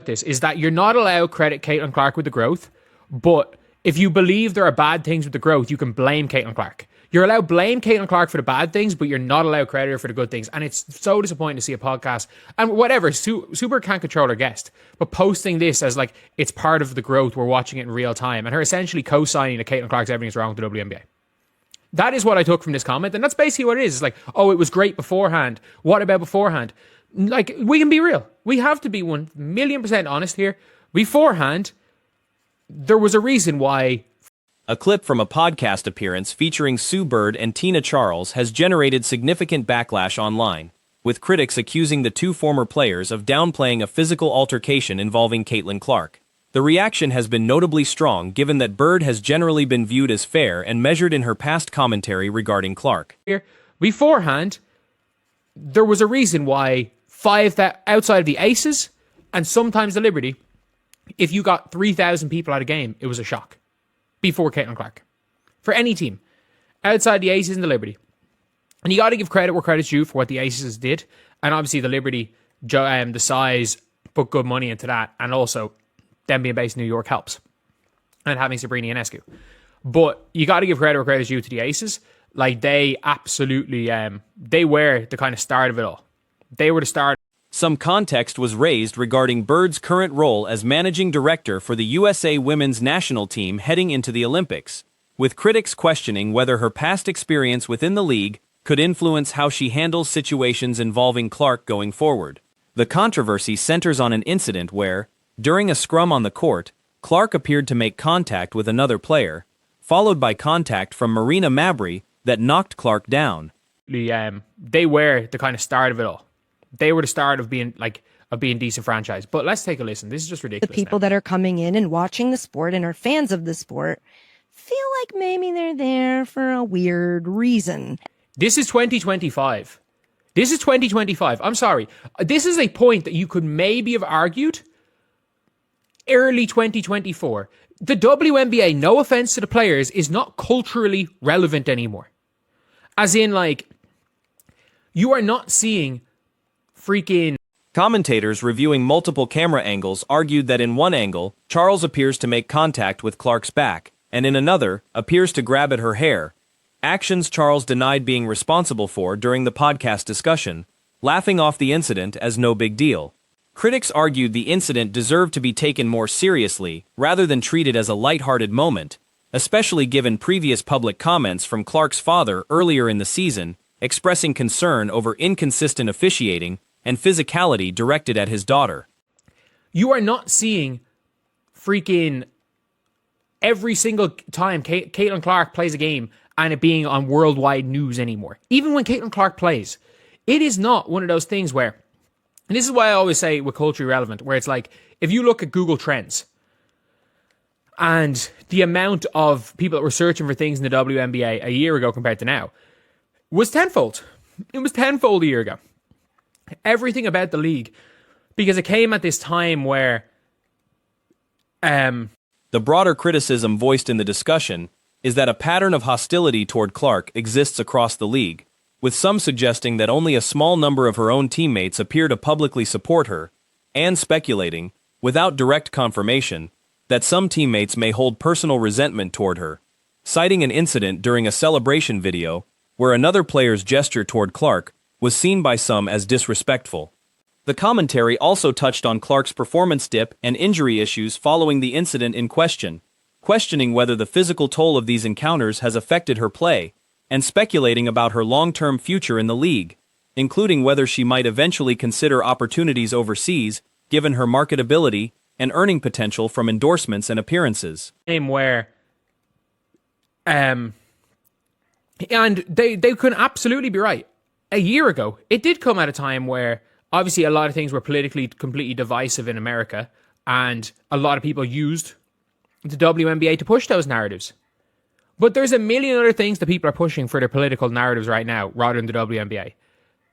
this is that you're not allowed to credit Caitlin Clark with the growth, but if you believe there are bad things with the growth, you can blame Caitlin Clark. You're allowed to blame Caitlin Clark for the bad things, but you're not allowed to credit her for the good things. And it's so disappointing to see a podcast, and whatever, Super can't control her guest, but posting this as like it's part of the growth, we're watching it in real time, and her essentially co-signing that Caitlin Clark's everything's wrong with the WNBA. That is what I took from this comment, and that's basically what it is. It's like, oh, it was great beforehand. What about beforehand? Like, we can be real. We have to be 1,000,000% honest here. Beforehand, there was a reason why. A clip from a podcast appearance featuring Sue Bird and Tina Charles has generated significant backlash online, with critics accusing the two former players of downplaying a physical altercation involving Caitlin Clark. The reaction has been notably strong given that Bird has generally been viewed as fair and measured in her past commentary regarding Clark. Beforehand, there was a reason why outside of the Aces and sometimes the Liberty, if you got 3,000 people at a game, it was a shock. Before Caitlin Clark. For any team. Outside the Aces and the Liberty. And you got to give credit where credit's due for what the Aces did. And obviously the Liberty, the size, put good money into that. And also, them being based in New York helps. And having Sabrina Ionescu. But you got to give credit where credit's due to the Aces. Like, they absolutely, they were the kind of start of it all. They were the start. Some context was raised regarding Bird's current role as managing director for the USA women's national team heading into the Olympics, with critics questioning whether her past experience within the league could influence how she handles situations involving Clark going forward. The controversy centers on an incident where, during a scrum on the court, Clark appeared to make contact with another player, followed by contact from Marina Mabrey that knocked Clark down. They were the kind of start of it all. They were the start of being decent franchise. But let's take a listen. This is just ridiculous. The people that are coming in and watching the sport and are fans of the sport feel like maybe they're there for a weird reason. This is 2025. This is 2025. I'm sorry. This is a point that you could maybe have argued early 2024. The WNBA, no offense to the players, is not culturally relevant anymore. As in, like, you are not seeing freaking... Commentators reviewing multiple camera angles argued that in one angle, Charles appears to make contact with Clark's back, and in another, appears to grab at her hair. Actions Charles denied being responsible for during the podcast discussion, laughing off the incident as no big deal. Critics argued the incident deserved to be taken more seriously, rather than treated as a lighthearted moment, especially given previous public comments from Clark's father earlier in the season, expressing concern over inconsistent officiating and physicality directed at his daughter. You are not seeing freaking every single time Caitlin Clark plays a game and it being on worldwide news anymore. Even when Caitlin Clark plays, it is not one of those things where, and this is why I always say we're culturally relevant, where it's like, if you look at Google Trends and the amount of people that were searching for things in the WNBA a year ago compared to now was tenfold. It was tenfold a year ago. Everything about the league, because it came at this time where the broader criticism voiced in the discussion is that a pattern of hostility toward Clark exists across the league, with some suggesting that only a small number of her own teammates appear to publicly support her, and speculating, without direct confirmation, that some teammates may hold personal resentment toward her, citing an incident during a celebration video where another player's gesture toward Clark was seen by some as disrespectful. The commentary also touched on Clark's performance dip and injury issues following the incident in question, questioning whether the physical toll of these encounters has affected her play, and speculating about her long-term future in the league, including whether she might eventually consider opportunities overseas, given her marketability and earning potential from endorsements and appearances. Where, and they could absolutely be right. A year ago, it did come at a time where obviously a lot of things were politically completely divisive in America, and a lot of people used the WNBA to push those narratives. But there's a million other things that people are pushing for their political narratives right now, rather than the WNBA.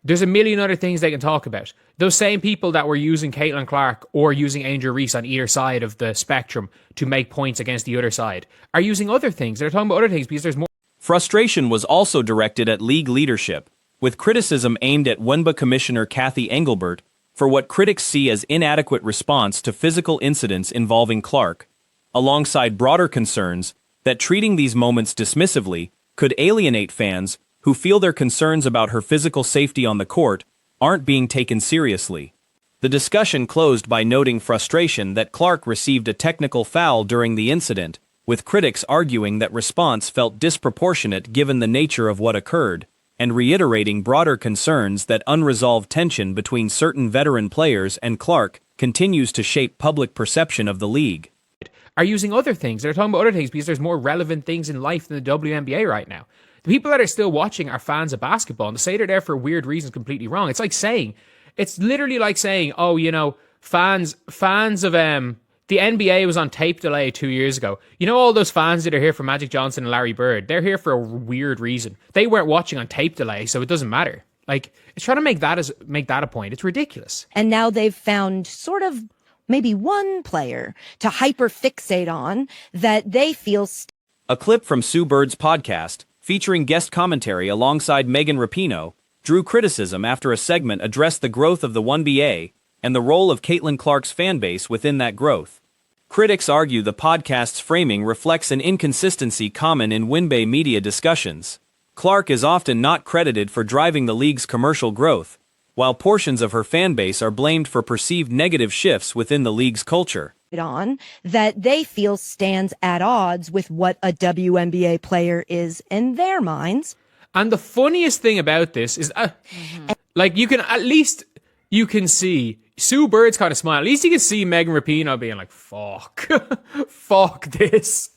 There's a million other things they can talk about. Those same people that were using Caitlin Clark or using Angel Reese on either side of the spectrum to make points against the other side are using other things. They're talking about other things because there's more. Frustration was also directed at league leadership, with criticism aimed at WNBA Commissioner Kathy Engelbert, for what critics see as inadequate response to physical incidents involving Clark, alongside broader concerns that treating these moments dismissively could alienate fans who feel their concerns about her physical safety on the court aren't being taken seriously. The discussion closed by noting frustration that Clark received a technical foul during the incident, with critics arguing that response felt disproportionate given the nature of what occurred, and reiterating broader concerns that unresolved tension between certain veteran players and Clark continues to shape public perception of the league. Are using other things. They're talking about other things because there's more relevant things in life than the WNBA right now. The people that are still watching are fans of basketball, and to say they're there for weird reasons is completely wrong. It's literally like saying, oh, fans of the NBA was on tape delay 2 years ago. You know all those fans that are here for Magic Johnson and Larry Bird? They're here for a weird reason. They weren't watching on tape delay, so it doesn't matter. Like, it's trying to make that a point. It's ridiculous. And now they've found sort of maybe one player to hyperfixate on that they feel. A clip from Sue Bird's podcast, featuring guest commentary alongside Megan Rapinoe, drew criticism after a segment addressed the growth of the 1BA and the role of Caitlin Clark's fanbase within that growth. Critics argue the podcast's framing reflects an inconsistency common in WNBA media discussions. Clark is often not credited for driving the league's commercial growth, while portions of her fanbase are blamed for perceived negative shifts within the league's culture. On that they feel stands at odds with what a WNBA player is in their minds. And the funniest thing about this is, you can see Sue Bird's kind of smile. At least you can see Megan Rapinoe being like, "Fuck, fuck this."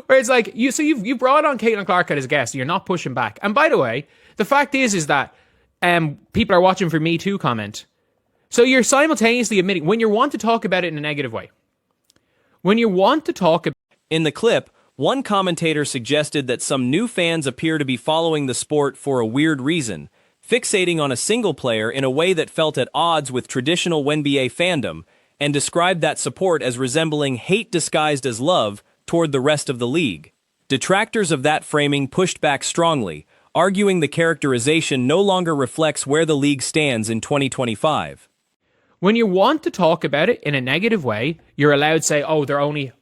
Where it's like you brought on Caitlin Clark as a guest. You're not pushing back. And by the way, the fact is that people are watching for Me Too comment. So you're simultaneously admitting when you want to talk about it in a negative way. When you want to talk about... In the clip, one commentator suggested that some new fans appear to be following the sport for a weird reason, fixating on a single player in a way that felt at odds with traditional WNBA fandom, and described that support as resembling hate disguised as love toward the rest of the league. Detractors of that framing pushed back strongly, arguing the characterization no longer reflects where the league stands in 2025. When you want to talk about it in a negative way, you're allowed to say, oh,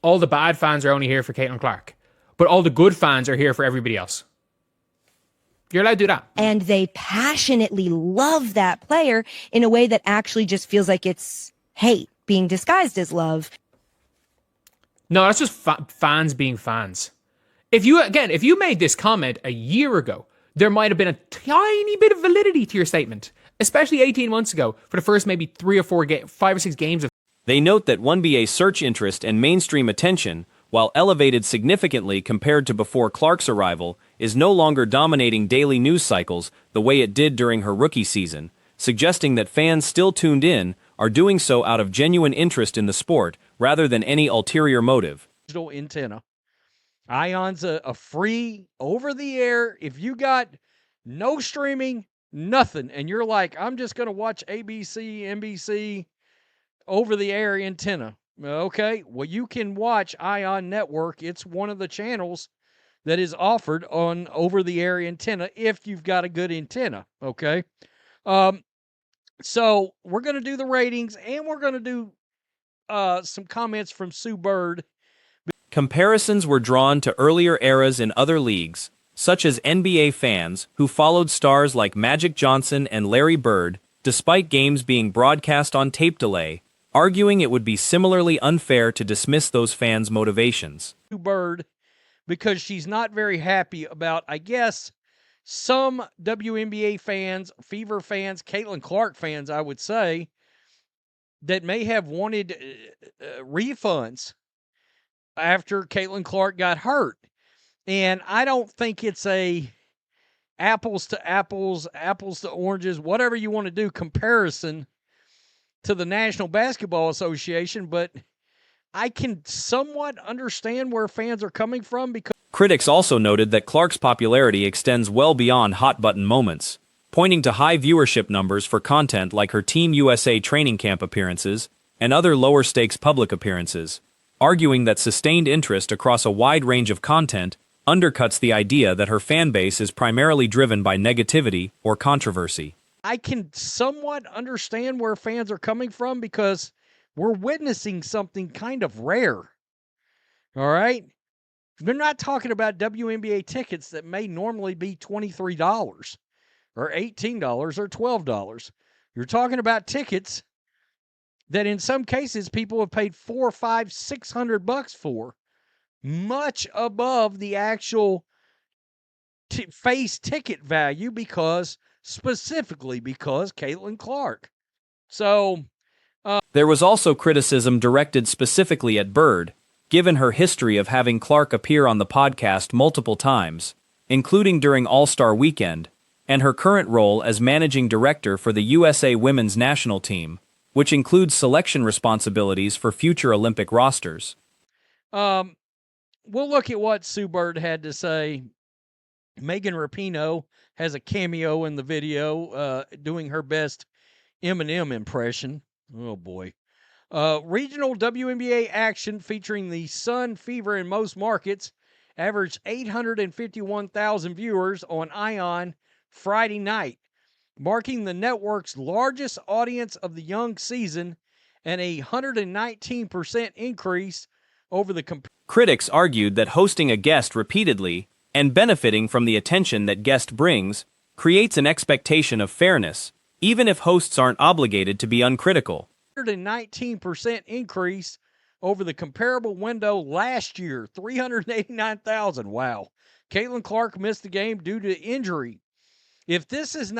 all the bad fans are only here for Caitlin Clark, but all the good fans are here for everybody else. You're allowed to do that. And they passionately love that player in a way that actually just feels like it's hate being disguised as love. No, that's just fans being fans. If you made this comment a year ago, there might have been a tiny bit of validity to your statement, especially 18 months ago for the first maybe 5 or 6 games of... They note that 1BA's search interest and mainstream attention, while elevated significantly compared to before Clark's arrival, is no longer dominating daily news cycles the way it did during her rookie season, suggesting that fans still tuned in are doing so out of genuine interest in the sport rather than any ulterior motive. Digital antenna. Ion's a free over-the-air. If you got no streaming, nothing, and you're like, I'm just going to watch ABC, NBC, over-the-air antenna. Okay, well, you can watch Ion Network. It's one of the channels that is offered on over-the-air antenna if you've got a good antenna, okay? So we're going to do the ratings, and we're going to do some comments from Sue Bird. Comparisons were drawn to earlier eras in other leagues, such as NBA fans who followed stars like Magic Johnson and Larry Bird, despite games being broadcast on tape delay, arguing it would be similarly unfair to dismiss those fans' motivations. Bird, because she's not very happy about, I guess, some WNBA fans, Fever fans, Caitlin Clark fans, I would say, that may have wanted refunds after Caitlin Clark got hurt. And I don't think it's a apples to apples, apples to oranges, whatever you want to do, comparison to the National Basketball Association, but I can somewhat understand where fans are coming from because... Critics also noted that Clark's popularity extends well beyond hot-button moments, pointing to high viewership numbers for content like her Team USA training camp appearances and other lower-stakes public appearances, arguing that sustained interest across a wide range of content undercuts the idea that her fanbase is primarily driven by negativity or controversy. I can somewhat understand where fans are coming from because we're witnessing something kind of rare. All right? They're not talking about WNBA tickets that may normally be $23 or $18 or $12. You're talking about tickets that in some cases people have paid $400, $500, $600 for, much above the actual face ticket value specifically because Caitlin Clark. So There was also criticism directed specifically at Bird, given her history of having Clark appear on the podcast multiple times, including during All-Star Weekend, and her current role as managing director for the USA Women's National Team, which includes selection responsibilities for future Olympic rosters. we'll look at what Sue Bird had to say. Megan Rapinoe has a cameo in the video doing her best Eminem impression. Oh, boy. Regional WNBA action featuring the Sun Fever in most markets averaged 851,000 viewers on ION Friday night, marking the network's largest audience of the young season and a 119% increase over the Critics argued that hosting a guest repeatedly and benefiting from the attention that guest brings creates an expectation of fairness, even if hosts aren't obligated to be uncritical. 119% increase over the comparable window last year, 389,000. Wow. Caitlin Clark missed the game due to injury. If this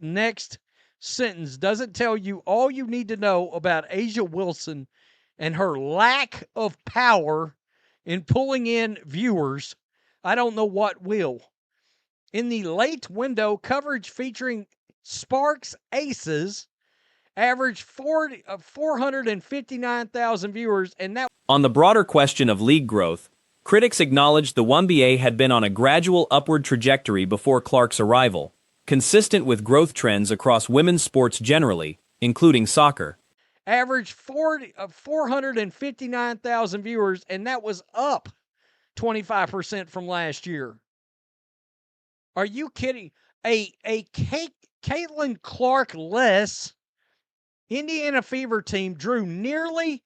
next sentence doesn't tell you all you need to know about A'ja Wilson and her lack of power in pulling in viewers, I don't know what will. In the late window, coverage featuring Sparks Aces averaged 459,000 viewers, and that... On the broader question of league growth, critics acknowledged the WNBA had been on a gradual upward trajectory before Clark's arrival, consistent with growth trends across women's sports generally, including soccer. Averaged 459,000 viewers, and that was up 25% from last year. Are you kidding? A Caitlin Clark-less Indiana Fever team drew nearly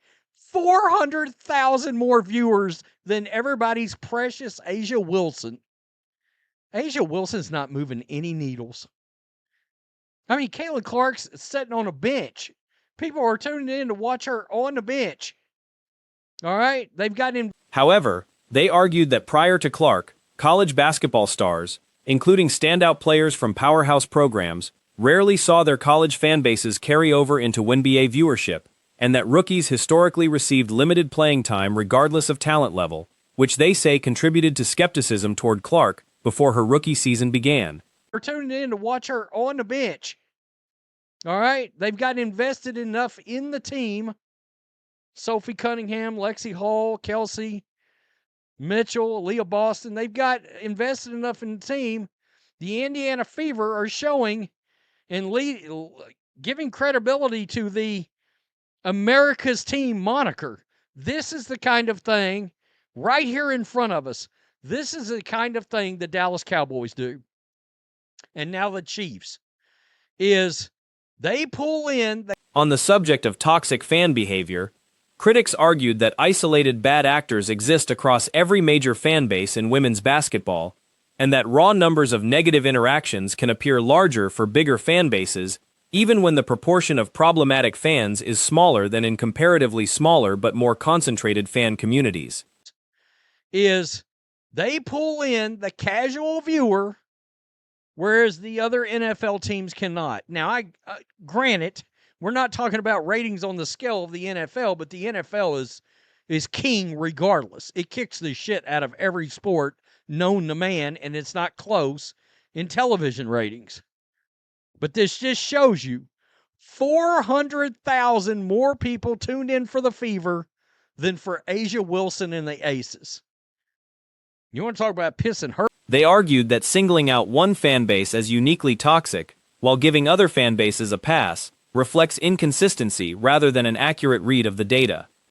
400,000 more viewers than everybody's precious A'ja Wilson. A'ja Wilson's not moving any needles. I mean, Caitlin Clark's sitting on a bench. People are tuning in to watch her on the bench. All right? They've got in. However, they argued that prior to Clark, college basketball stars, including standout players from powerhouse programs, rarely saw their college fan bases carry over into WNBA viewership, and that rookies historically received limited playing time regardless of talent level, which they say contributed to skepticism toward Clark before her rookie season began. They're tuning in to watch her on the bench. All right? They've got invested enough in the team. Sophie Cunningham, Lexi Hall, Kelsey Mitchell, Leah Boston. They've got invested enough in the team. The Indiana Fever are showing and giving credibility to the America's Team moniker. This is the kind of thing right here in front of us. This is the kind of thing the Dallas Cowboys do. And now the Chiefs is they pull in. On the subject of toxic fan behavior, critics argued that isolated bad actors exist across every major fan base in women's basketball, and that raw numbers of negative interactions can appear larger for bigger fan bases, even when the proportion of problematic fans is smaller than in comparatively smaller but more concentrated fan communities. Is they pull in the casual viewer, whereas the other NFL teams cannot. Now, granted, we're not talking about ratings on the scale of the NFL, but the NFL is king regardless. It kicks the shit out of every sport known to man, and it's not close in television ratings. But this just shows you 400,000 more people tuned in for the Fever than for A'ja Wilson and the Aces. You want to talk about pissing her? They argued that singling out one fan base as uniquely toxic, while giving other fan bases a pass, reflects inconsistency rather than an accurate read of the data.